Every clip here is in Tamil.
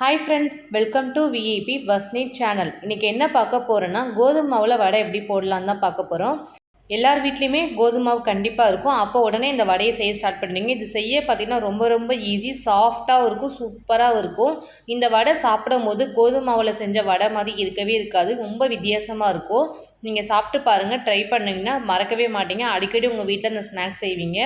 Hi friends, welcome to VIP வஸ்னீட் சேனல். இன்றைக்கி என்ன பார்க்க போகிறோன்னா, கோதுமை மாவில் வடை எப்படி போடலான்னு தான் பார்க்க போகிறோம். எல்லார் வீட்லேயுமே கோதுமை மாவு கண்டிப்பாக இருக்கும். அப்போ உடனே இந்த வடையை செய்ய ஸ்டார்ட் பண்ணுவீங்க. இது செய்ய பார்த்திங்கன்னா ரொம்ப ஈஸி, சாஃப்டாகவும் இருக்கும், சூப்பராகவும் இருக்கும். இந்த வடை சாப்பிடும் போது கோதுமை மாவில் செஞ்ச வடை மாதிரி இருக்கவே இருக்காது, ரொம்ப வித்தியாசமாக இருக்கும். நீங்கள் சாப்பிட்டு பாருங்கள், ட்ரை பண்ணிங்கன்னா மறக்கவே மாட்டீங்க. அடிக்கடி உங்கள் வீட்டில் இந்த ஸ்நாக்ஸ் செய்வீங்க.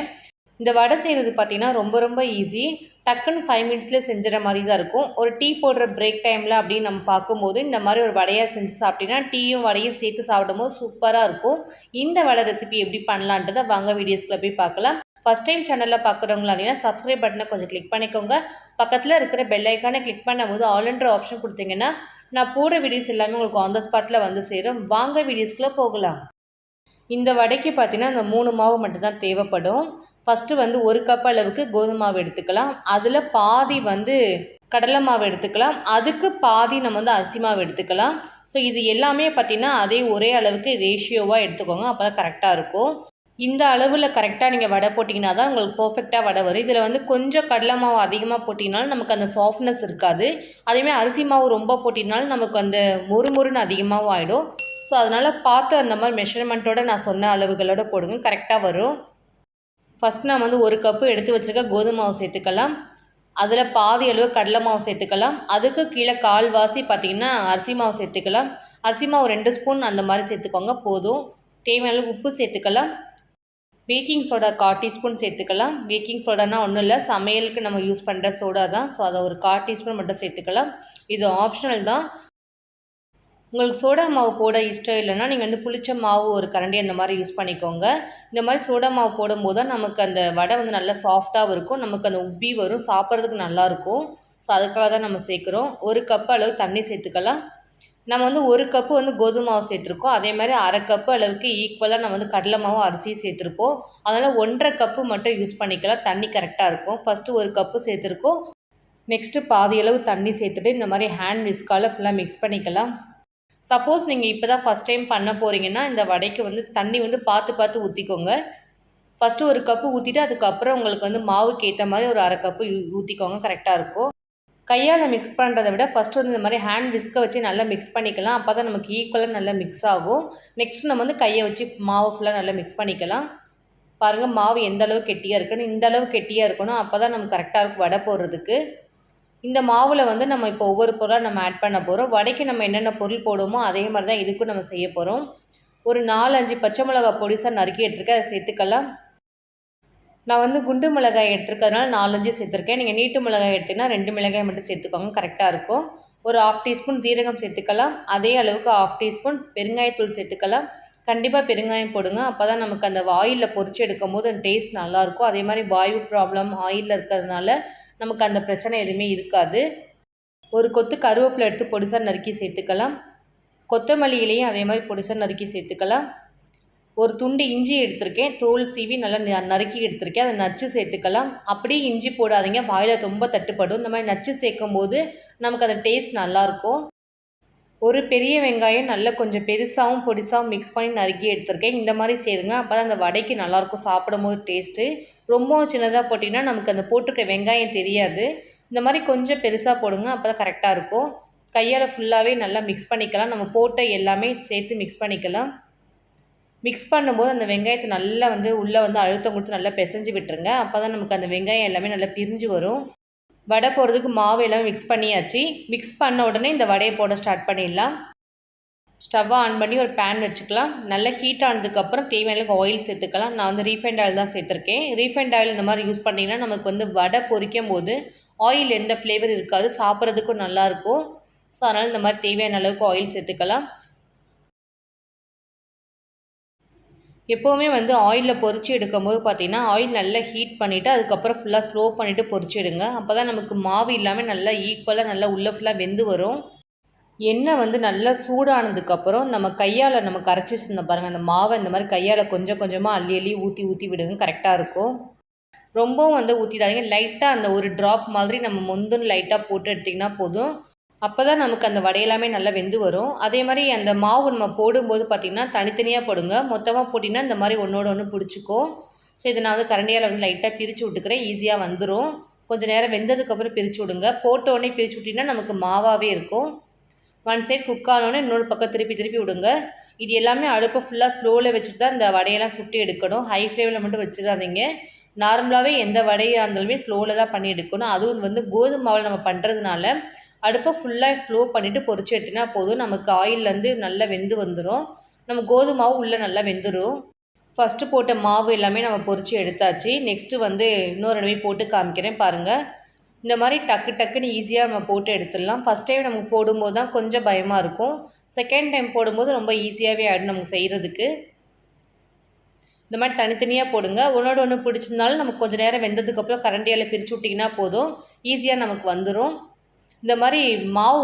இந்த வடை செய்கிறது பார்த்திங்கன்னா ரொம்ப ஈஸி. டக்குன்னு 5 மினிட்ஸ்லேயே செஞ்சுற மாதிரி தான் இருக்கும். ஒரு டீ போடுற பிரேக் டைமில் அப்படின்னு நம்ம பார்க்கும்போது இந்த மாதிரி ஒரு வடையாக செஞ்சு சாப்பிட்டீங்கன்னா டீயும் வடையும் சேர்த்து சாப்பிடும்போது சூப்பராக இருக்கும். இந்த வடை ரெசிபி எப்படி பண்ணலான்றதை வாங்க வீடியோஸ்க்குள்ள போய் பார்க்கலாம். ஃபஸ்ட் டைம் சேனலில் பார்க்குறவங்களா இருந்தீங்கன்னா சப்ஸ்கிரைப் பட்டனை கொஞ்சம் கிளிக் பண்ணிக்கோங்க. பக்கத்தில் இருக்கிற பெல் ஐக்கானை கிளிக் பண்ணும்போது ஆல்ன்ற ஆப்ஷன் கொடுத்தீங்கன்னா நான் போடுற வீடியோஸ் எல்லாமே உங்களுக்கு ஆன் த ஸ்பாட்டில் வந்து சேரும். வாங்க வீடியோஸ்க்குள்ளே போகலாம். இந்த வடைக்கு பார்த்தீங்கன்னா இந்த 3 மாவு மட்டும்தான் தேவைப்படும். ஃபஸ்ட்டு வந்து 1 கப் அளவுக்கு கோதுமை மாவு எடுத்துக்கலாம். அதில் பாதி வந்து கடலை மாவு எடுத்துக்கலாம். அதுக்கு பாதி நம்ம வந்து அரிசி மாவு எடுத்துக்கலாம். ஸோ இது எல்லாமே பார்த்திங்கன்னா அதே ஒரே அளவுக்கு ரேஷியோவாக எடுத்துக்கோங்க. அப்போ தான் கரெக்டாக இருக்கும். இந்த அளவில் கரெக்டாக நீங்கள் வடை போட்டிங்கன்னா தான் உங்களுக்கு பர்ஃபெக்டாக வடை வரும். இதில் வந்து கொஞ்சம் கடலை மாவு அதிகமாக போட்டிங்கனாலும் நமக்கு அந்த சாஃப்ட்னஸ் இருக்காது. அதேமாதிரி அரிசி மாவு ரொம்ப போட்டிங்கனாலும் நமக்கு அந்த மொறுன்னு அதிகமாகவும் ஆகிடும். ஸோ அதனால் பார்த்து அந்த மாதிரி மெஷர்மெண்ட்டோடு நான் சொன்ன அளவுகளோடு போடுங்க, கரெக்டாக வரும். ஃபஸ்ட் நம்ம வந்து 1 கப்பு எடுத்து வச்சுருக்க கோதுமை மாவு சேர்த்துக்கலாம். அதில் பாதி அளவு கடலை மாவு சேர்த்துக்கலாம். அதுக்கு கீழே கால்வாசி பார்த்திங்கன்னா அரிசி மாவு சேர்த்துக்கலாம். அரிசி மாவு 2 ஸ்பூன் அந்த மாதிரி சேர்த்துக்கோங்க, போதும். தேவையான அளவு உப்பு சேர்த்துக்கலாம். பேக்கிங் சோடா 1/4 டீஸ்பூன் சேர்த்துக்கலாம். பேக்கிங் சோடானா ஒன்றும் இல்லை, சமையலுக்கு நம்ம யூஸ் பண்ணுற சோடா தான். ஸோ அதை ஒரு 1/4 டீஸ்பூன் மட்டும் சேர்த்துக்கலாம். இது ஆப்ஷனல் தான். உங்களுக்கு சோடா மாவு போட இஷ்டம் இல்லைன்னா நீங்கள் வந்து புளிச்ச மாவு ஒரு கரண்டி அந்த மாதிரி யூஸ் பண்ணிக்கோங்க. இந்த மாதிரி சோடா மாவு போடும்போது தான் நமக்கு அந்த வடை வந்து நல்லா சாஃப்டாகவும் இருக்கும், நமக்கு அந்த உப்பி வரும், சாப்பிட்றதுக்கு நல்லாயிருக்கும். ஸோ அதுக்காக தான் நம்ம சேர்க்குறோம். 1 கப்பு அளவு தண்ணி சேர்த்துக்கலாம். நம்ம வந்து 1 கப்பு வந்து கோதுமை மாவு சேர்த்துருக்கோம். அதே மாதிரி 1/2 கப்பு அளவுக்கு ஈக்குவலாக நம்ம வந்து கடலை மாவு அரிசியும் சேர்த்துருப்போம். அதனால் 1.5 கப்பு மட்டும் யூஸ் பண்ணிக்கலாம், தண்ணி கரெக்டாக இருக்கும். ஃபஸ்ட்டு 1 கப்பு சேர்த்துருக்கோம். நெக்ஸ்ட்டு பாதி அளவு தண்ணி சேர்த்துட்டு இந்த மாதிரி ஹேண்ட் விஸ்கால் ஃபுல்லாக மிக்ஸ் பண்ணிக்கலாம். சப்போஸ் நீங்கள் இப்போ தான் ஃபஸ்ட் டைம் பண்ண போகிறீங்கன்னா இந்த வடைக்கு வந்து தண்ணி வந்து பார்த்து ஊற்றிக்கோங்க. ஃபஸ்ட்டு 1 கப்பு ஊற்றிட்டு அதுக்கப்புறம் உங்களுக்கு வந்து மாவுக்கு ஏற்ற மாதிரி ஒரு 1/2 கப்பு ஊற்றிக்கோங்க, கரெக்டாக இருக்கும். கையால் மிக்ஸ் பண்ணுறதை விட ஃபஸ்ட்டு வந்து இந்த மாதிரி ஹேண்ட் விஸ்கை வச்சு நல்லா மிக்ஸ் பண்ணிக்கலாம். அப்போ தான் நமக்கு ஈக்குவலாக நல்லா மிக்ஸ் ஆகும். நெக்ஸ்ட் நம்ம வந்து கையை வச்சு மாவு ஃபுல்லாக நல்லா மிக்ஸ் பண்ணிக்கலாம். பாருங்கள் மாவு எந்த அளவு கெட்டியாக இருக்குன்னு, இந்த அளவு கெட்டியாக இருக்கணும். அப்போ தான் நமக்கு கரெக்டாக இருக்கும் வடை போடுறதுக்கு. இந்த மாவில் வந்து நம்ம இப்போ ஒவ்வொரு பொருளாக நம்ம ஆட் பண்ண போகிறோம். வடைக்கு நம்ம என்னென்ன பொருள் போடுவோமோ அதே மாதிரி தான் இதுக்கும் நம்ம செய்ய போகிறோம். ஒரு 4-5 பச்சை மிளகாய் பொடிசாக நறுக்கி எடுத்துருக்கேன், அதை சேர்த்துக்கலாம். நான் வந்து குண்டு மிளகாய் எடுத்துருக்கிறதுனால 4-5 சேர்த்துருக்கேன். நீங்கள் நீட்டு மிளகாய் எடுத்திங்கன்னா 2 மிளகாய் மட்டும் சேர்த்துக்கோங்க, கரெக்டாக இருக்கும். ஒரு 1/2 டீஸ்பூன் ஜீரகம் சேர்த்துக்கலாம். அதே அளவுக்கு 1/2 டீஸ்பூன் பெருங்காயத்தூள் சேர்த்துக்கலாம். கண்டிப்பாக பெருங்காயம் போடுங்க, அப்போ தான் நமக்கு அந்த ஆயிலில் பொரிச்சு எடுக்கும் போது அந்த டேஸ்ட் நல்லாயிருக்கும். அதே மாதிரி வாயு ப்ராப்ளம் ஆயிலில் இருக்கிறதுனால நமக்கு அந்த பிரச்சனை எதுவுமே இருக்காது. ஒரு கொத்து கருவேப்பிலை எடுத்து பொடிசாக நறுக்கி சேர்த்துக்கலாம். கொத்தமல்லி இலையும் அதே மாதிரி பொடிசாக நறுக்கி சேர்த்துக்கலாம். ஒரு துண்டு இஞ்சி எடுத்திருக்கேன், தோல் சீவி நல்லா நறுக்கி எடுத்திருக்கேன், அதை நச்சு சேர்த்துக்கலாம். அப்படியே இஞ்சி போடாதீங்க, வாயில் ரொம்ப தட்டுப்படும். இந்த மாதிரி நச்சு சேர்க்கும் போது நமக்கு அந்த டேஸ்ட் நல்லாயிருக்கும். ஒரு பெரிய வெங்காயம் நல்லா கொஞ்சம் பெருசாகவும் பொடிசாகவும் மிக்ஸ் பண்ணி நறுக்கி எடுத்திருக்கேன். இந்த மாதிரி சேருங்க, அப்போ தான் அந்த வடைக்கு நல்லாயிருக்கும் சாப்பிடும் போது டேஸ்ட்டு. ரொம்பவும் சின்னதாக போட்டிங்கன்னா நமக்கு அந்த போட்டிருக்க வெங்காயம் தெரியாது. இந்த மாதிரி கொஞ்சம் பெருசாக போடுங்க, அப்போ தான் கரெக்டாக இருக்கும். கையால் ஃபுல்லாகவே நல்லா மிக்ஸ் பண்ணிக்கலாம். நம்ம போட்ட எல்லாமே சேர்த்து மிக்ஸ் பண்ணிக்கலாம். மிக்ஸ் பண்ணும்போது அந்த வெங்காயத்தை நல்லா வந்து உள்ளே வந்து அழுத்தம் கொடுத்து நல்லா பிசைஞ்சு விட்டுருங்க. அப்போ தான் நமக்கு அந்த வெங்காயம் எல்லாமே நல்லா பிரிஞ்சு வரும். வடை போடுறதுக்கு மாவு எல்லாம் மிக்ஸ் பண்ணியாச்சு. மிக்ஸ் பண்ண உடனே இந்த வடையை போட ஸ்டார்ட் பண்ணிடலாம். ஸ்டவ்வை ஆன் பண்ணி ஒரு பேன் வச்சுக்கலாம். நல்லா ஹீட் ஆனதுக்கப்புறம் தேவையான ஆயில் சேர்த்துக்கலாம். நான் வந்து ரீஃபைண்ட் ஆயில் தான் சேர்த்துருக்கேன். ரீஃபைண்ட் ஆயில் இந்த மாதிரி யூஸ் பண்ணிங்கன்னா நமக்கு வந்து வடை பொரிக்கும் போது ஆயில் எந்த ஃப்ளேவர் இருக்காது, சாப்பிட்றதுக்கும் நல்லாயிருக்கும். ஸோ அதனால் இந்த மாதிரி தேவையான அளவுக்கு ஆயில் சேர்த்துக்கலாம். எப்போவுமே வந்து ஆயிலில் பொரிச்சு எடுக்கும்போது பார்த்திங்கன்னா ஆயில் நல்லா ஹீட் பண்ணிவிட்டு அதுக்கப்புறம் ஃபுல்லாக ஸ்லோ பண்ணிவிட்டு பொரிச்சு எடுங்க. அப்போ தான் நமக்கு மாவு இல்லாமல் நல்லா ஈக்குவலாக நல்லா உள்ளே ஃபுல்லாக வெந்து வரும். எண்ணெய் வந்து நல்லா சூடானதுக்கப்புறம் நம்ம கையால் நம்ம கரைச்சி வச்சுருந்தோம் பாருங்கள், அந்த மாவை இந்த மாதிரி கையால் கொஞ்சமாக அள்ளி ஊற்றி விடுங்க, கரெக்டாக இருக்கும். ரொம்பவும் வந்து ஊற்றிடாதீங்க, லைட்டாக அந்த ஒரு ட்ராப் மாதிரி நம்ம முந்துன்னு லைட்டாக போட்டு எடுத்திங்கன்னா போதும். அப்போ தான் நமக்கு அந்த வடையெல்லாமே நல்லா வெந்து வரும். அதே மாதிரி அந்த மாவு நம்ம போடும்போது பார்த்திங்கன்னா தனித்தனியாக போடுங்க. மொத்தமாக போட்டிங்கன்னா இந்த மாதிரி ஒன்றோட ஒன்று பிடிச்சிக்கும். ஸோ இதை நான் வந்து கரண்டியால் வந்து லைட்டாக பிரித்து விட்டுக்கிறேன், ஈஸியாக வந்துடும். கொஞ்சம் நேரம் வெந்ததுக்கப்புறம் பிரித்து விடுங்க. போட்ட உடனே பிரித்து விட்டிங்கன்னா நமக்கு மாவாகவே இருக்கும். ஒன் சைட் குக் ஆனோடனே இன்னொரு பக்கம் திருப்பி திருப்பி விடுங்க. இது எல்லாமே அடுப்பை ஃபுல்லாக ஸ்லோவில் வச்சுட்டு தான் இந்த வடையெல்லாம் சுட்டு எடுக்கணும். ஹை ஃப்ளேமில் மட்டும் வச்சிடாதீங்க. நார்மலாகவே எந்த வடையாக இருந்தாலுமே ஸ்லோவில் தான் பண்ணி எடுக்கணும். அதுவும் கோதுமை மாவில் நம்ம பண்ணுறதுனால அடுப்பை ஃபுல்லாக ஸ்லோ பண்ணிவிட்டு பொரிச்சு எடுத்தினா போதும். நமக்கு ஆயிலேருந்து நல்லா வெந்து வந்துடும். நம்ம கோதுமை மாவு உள்ளே நல்லா வெந்துடும். ஃபஸ்ட்டு போட்ட மாவு எல்லாமே நம்ம பொரிச்சு எடுத்தாச்சு. நெக்ஸ்ட்டு இன்னொரு தடவை போட்டு காமிக்கிறேன் பாருங்கள். இந்த மாதிரி டக்கு டக்குன்னு ஈஸியாக நம்ம போட்டு எடுத்துடலாம். ஃபஸ்ட் டைம் நமக்கு போடும்போது தான் கொஞ்சம் பயமாக இருக்கும். செகண்ட் டைம் போடும்போது ரொம்ப ஈஸியாகவே ஆகிடும் நமக்கு செய்கிறதுக்கு. இந்த மாதிரி தனித்தனியாக போடுங்க. ஒன்றோட ஒன்று பிடிச்சிருந்தாலும் நமக்கு கொஞ்சம் நேரம் வெந்ததுக்கப்புறம் கரண்டியால் பிரித்து விட்டிங்கன்னா போதும், ஈஸியாக நமக்கு வந்துடும். இந்த மாதிரி மாவு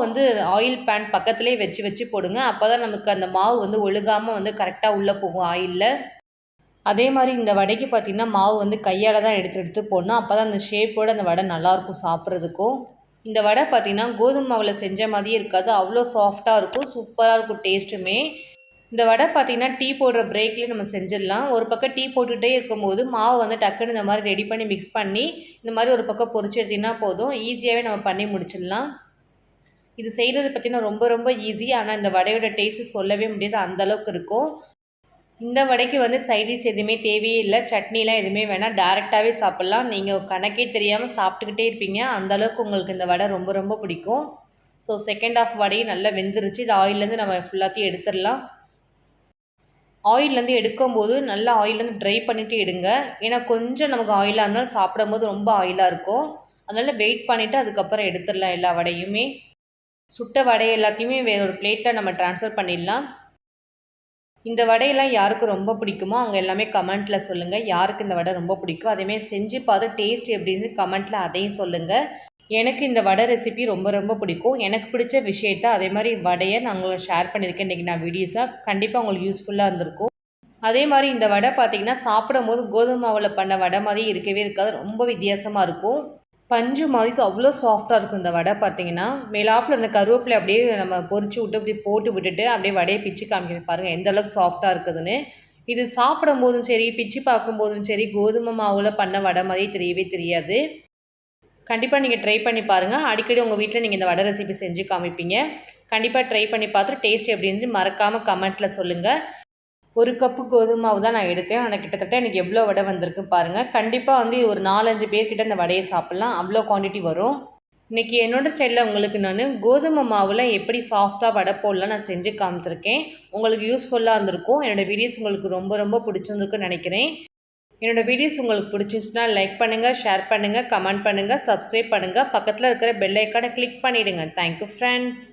ஆயில் பேன் பக்கத்துலேயே வச்சு வச்சு போடுங்க. அப்போ தான் நமக்கு அந்த மாவு ஒழுகாமல் கரெக்டாக உள்ளே போகும் ஆயிலில். அதே மாதிரி இந்த வடைக்கு பார்த்திங்கன்னா மாவு கையால் தான் எடுத்து எடுத்து போடணும். அப்போ தான் அந்த ஷேப்போடு அந்த வடை நல்லாயிருக்கும் சாப்பிட்றதுக்கும். இந்த வடை பார்த்திங்கன்னா கோதுமை மாவில் செஞ்ச மாதிரியே இருக்காது, அவ்வளோ சாஃப்டாக இருக்கும், சூப்பராக இருக்கும் டேஸ்ட்டுமே. இந்த வடை பார்த்திங்கன்னா டீ போடுற பிரேக்லேயே நம்ம செஞ்சிடலாம். ஒரு பக்கம் டீ போட்டுகிட்டே இருக்கும்போது மாவு டக்குன்னு இந்த மாதிரி ரெடி பண்ணி மிக்ஸ் பண்ணி இந்த மாதிரி ஒரு பக்கம் பொரிச்சு எடுத்திங்கன்னா போதும், ஈஸியாகவே நம்ம பண்ணி முடிச்சிடலாம். இது செய்கிறது பார்த்திங்கன்னா ரொம்ப ரொம்ப ஈஸி. ஆனால் இந்த வடையோட டேஸ்ட்டு சொல்லவே முடியாது, அந்தளவுக்கு இருக்கும். இந்த வடைக்கு சைடிஷ் எதுவுமே தேவையே இல்லை, சட்னிலாம் எதுவுமே வேணாம், டேரெக்டாகவே சாப்பிட்லாம். நீங்கள் கணக்கே தெரியாமல் சாப்பிட்டுக்கிட்டே இருப்பீங்க, அந்தளவுக்கு உங்களுக்கு இந்த வடை ரொம்ப ரொம்ப பிடிக்கும். ஸோ செகண்ட் ஆஃப் வடையும் நல்லா வெந்துருச்சு. இது ஆயிலேருந்து நம்ம ஃபுல்லாத்தையும் எடுத்துடலாம். ஆயிலேருந்து எடுக்கும்போது நல்லா ஆயிலேருந்து ட்ரை பண்ணிவிட்டு எடுங்க. ஏன்னா கொஞ்சம் நமக்கு ஆயிலாக இருந்தாலும் சாப்பிடும்போது ரொம்ப ஆயிலாக இருக்கும். அதனால் வெயிட் பண்ணிவிட்டு அதுக்கப்புறம் எடுத்துடலாம் எல்லா வடையுமே. சுட்ட வடை எல்லாத்தையுமே வேறு ஒரு பிளேட்டில் நம்ம ட்ரான்ஸ்ஃபர் பண்ணிடலாம். இந்த வடையெல்லாம் யாருக்கு ரொம்ப பிடிக்குமோ அவங்க எல்லாமே கமெண்ட்டில் சொல்லுங்கள், யாருக்கு இந்த வடை ரொம்ப பிடிக்கும். அதேமாதிரி செஞ்சு பார்த்து டேஸ்ட் எப்படின்னு கமெண்ட்டில் அதையும் சொல்லுங்கள். எனக்கு இந்த வடை ரெசிபி ரொம்ப ரொம்ப பிடிக்கும். எனக்கு பிடிச்ச விஷயத்த அதே மாதிரி வடையை நான் ஷேர் பண்ணியிருக்கேன் இன்றைக்கி நான் வீடியோஸாக. கண்டிப்பாக உங்களுக்கு யூஸ்ஃபுல்லாக இருந்திருக்கும். அதே மாதிரி இந்த வடை பார்த்திங்கன்னா சாப்பிடும்போது கோதுமை மாவில் பண்ண வடை மாதிரி இருக்கவே இருக்காது, ரொம்ப வித்தியாசமாக இருக்கும். பஞ்சு மாதிரி அவ்வளோ சாஃப்டாக இருக்கும் இந்த வடை பார்த்திங்கன்னா. மேலாப்பில் அந்த கருவேப்பிலை அப்படியே நம்ம பொரிச்சு விட்டு அப்படி போட்டு விட்டுட்டு அப்படியே வடையை பிச்சு காமிக்கிறேன் பாருங்கள் எந்த அளவுக்கு சாஃப்டாக இருக்குதுன்னு. இது சாப்பிடும் போதும் சரி, பிச்சு பார்க்கும்போதும் சரி, கோதுமை மாவில் பண்ண வடை மாதிரியே தெரியவே தெரியாது. கண்டிப்பாக நீங்கள் ட்ரை பண்ணி பாருங்கள். அடிக்கடி உங்கள் வீட்டில் நீங்கள் இந்த வடை ரெசிபி செஞ்சு காமிப்பீங்க. கண்டிப்பாக ட்ரை பண்ணி பார்த்துட்டு டேஸ்ட் எப்படின்னு மறக்காமல் கமெண்ட்டில் சொல்லுங்கள். ஒரு கப்பு கோதுமை மாவு தான் நான் எடுத்தேன். ஆனால் கிட்டத்தட்ட எனக்கு எவ்வளோ வடை வந்திருக்கு பாருங்கள். கண்டிப்பாக ஒரு 4-5 பேர்கிட்ட இந்த வடையை சாப்பிட்லாம், அவ்வளோ குவான்டிட்டி வரும். இன்றைக்கி என்னோடய ஸ்டைலில் உங்களுக்கு நான் கோதுமை மாவில் எப்படி சாஃப்டாக வடை போடலாம் நான் செஞ்சு காமிச்சிருக்கேன். உங்களுக்கு யூஸ்ஃபுல்லாக இருந்திருக்கும். என்னோடய வீடியோஸ் உங்களுக்கு ரொம்ப ரொம்ப பிடிச்சிருந்துருக்குன்னு நினைக்கிறேன். என்னோடய வீடியோஸ் உங்களுக்கு பிடிச்சிருந்துச்சுன்னா லைக் பண்ணுங்கள், ஷேர் பண்ணுங்கள், கமெண்ட் பண்ணுங்கள், சப்ஸ்கிரைப் பண்ணுங்கள். பக்கத்தில் இருக்கிற பெல் ஐக்கானை கிளிக் பண்ணிவிடுங்க. Thank you friends.